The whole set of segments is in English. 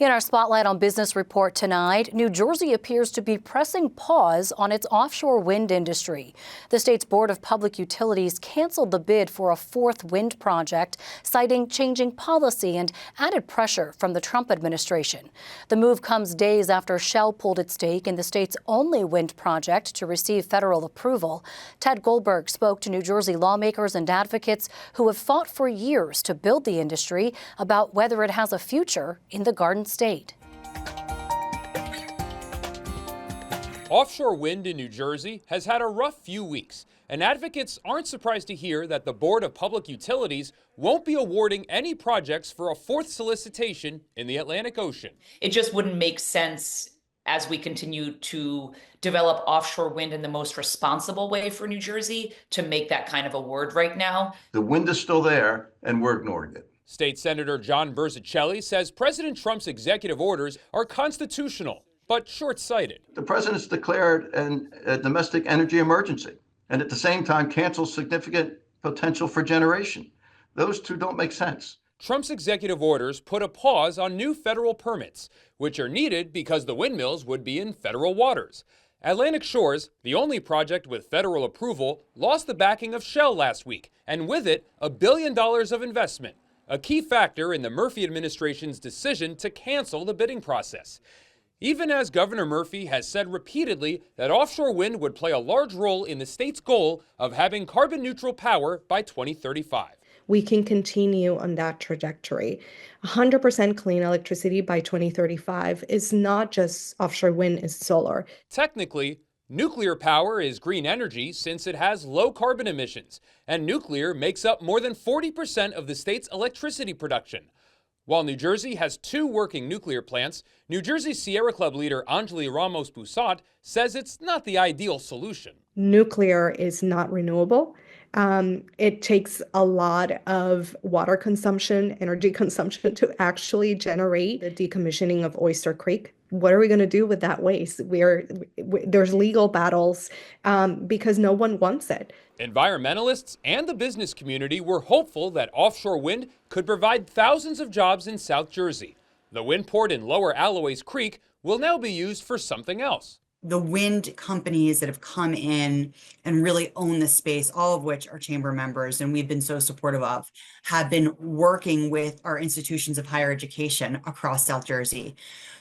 In our Spotlight on Business report tonight, New Jersey appears to be pressing pause on its offshore wind industry. The state's Board of Public Utilities canceled the bid for a fourth wind project, citing changing policy and added pressure from the Trump administration. The move comes days after Shell pulled its stake in the state's only wind project to receive federal approval. Ted Goldberg spoke to New Jersey lawmakers and advocates who have fought for years to build the industry about whether it has a future in the Garden State. Offshore wind in New Jersey has had a rough few weeks, and advocates aren't surprised to hear that the Board of Public Utilities won't be awarding any projects for a fourth solicitation in the Atlantic Ocean. It just wouldn't make sense as we continue to develop offshore wind in the most responsible way for New Jersey to make that kind of award right now. The wind is still there, and we're ignoring it. State Senator John Verzicelli says President Trump's executive orders are constitutional, but short-sighted. The president's declared a domestic energy emergency and at the same time canceled significant potential for generation. Those two don't make sense. Trump's executive orders put a pause on new federal permits, which are needed because the windmills would be in federal waters. Atlantic Shores, the only project with federal approval, lost the backing of Shell last week, and with it, $1 billion of investment, a key factor in the Murphy administration's decision to cancel the bidding process. Even as Governor Murphy has said repeatedly that offshore wind would play a large role in the state's goal of having carbon-neutral power by 2035. We can continue on that trajectory. 100% clean electricity by 2035 is not just offshore wind, it's solar. Technically, nuclear power is green energy since it has low carbon emissions, and nuclear makes up more than 40% of the state's electricity production. While New Jersey has 2 working nuclear plants, New Jersey Sierra Club leader Anjali Ramos-Busat says it's not the ideal solution. Nuclear is not renewable. It takes a lot of water consumption, energy consumption to actually generate the decommissioning of Oyster Creek. What are we going to do with that waste? There's legal battles because no one wants it. Environmentalists and the business community were hopeful that offshore wind could provide thousands of jobs in South Jersey. The wind port in Lower Alloways Creek will now be used for something else. The wind companies that have come in and really own the space, all of which are chamber members, and we've been so supportive of, have been working with our institutions of higher education across South Jersey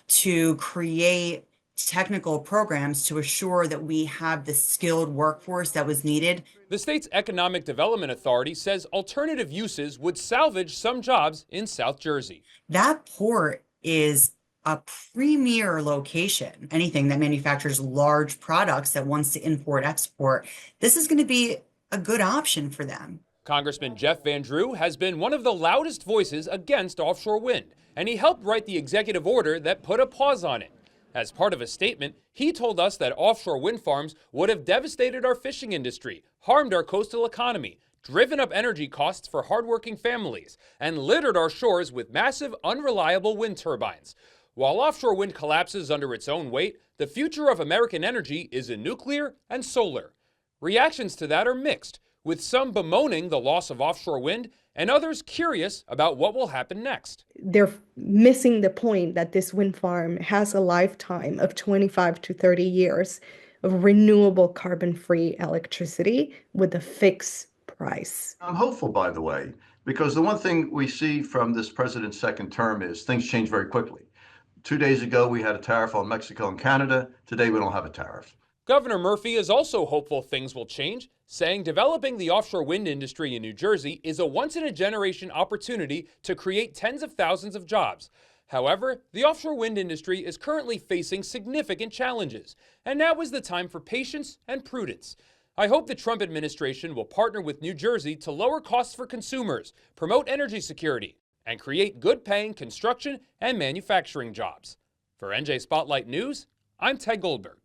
to create technical programs to assure that we have the skilled workforce that was needed. The state's Economic Development Authority says alternative uses would salvage some jobs in South Jersey. That port is a premier location. Anything that manufactures large products that wants to import, export, this is going to be a good option for them. Congressman Jeff Van Drew has been one of the loudest voices against offshore wind, and he helped write the executive order that put a pause on it. As part of a statement, he told us that offshore wind farms would have devastated our fishing industry, harmed our coastal economy, driven up energy costs for hardworking families, and littered our shores with massive, unreliable wind turbines. While offshore wind collapses under its own weight, the future of American energy is in nuclear and solar. Reactions to that are mixed, with some bemoaning the loss of offshore wind and others curious about what will happen next. They're missing the point that this wind farm has a lifetime of 25 to 30 years of renewable carbon-free electricity with a fixed price. I'm hopeful, by the way, because the one thing we see from this president's second term is things change very quickly. 2 days ago, we had a tariff on Mexico and Canada. Today, we don't have a tariff. Governor Murphy is also hopeful things will change, saying developing the offshore wind industry in New Jersey is a once-in-a-generation opportunity to create tens of thousands of jobs. However, the offshore wind industry is currently facing significant challenges, and now is the time for patience and prudence. I hope the Trump administration will partner with New Jersey to lower costs for consumers, promote energy security, and create good-paying construction and manufacturing jobs. For NJ Spotlight News, I'm Ted Goldberg.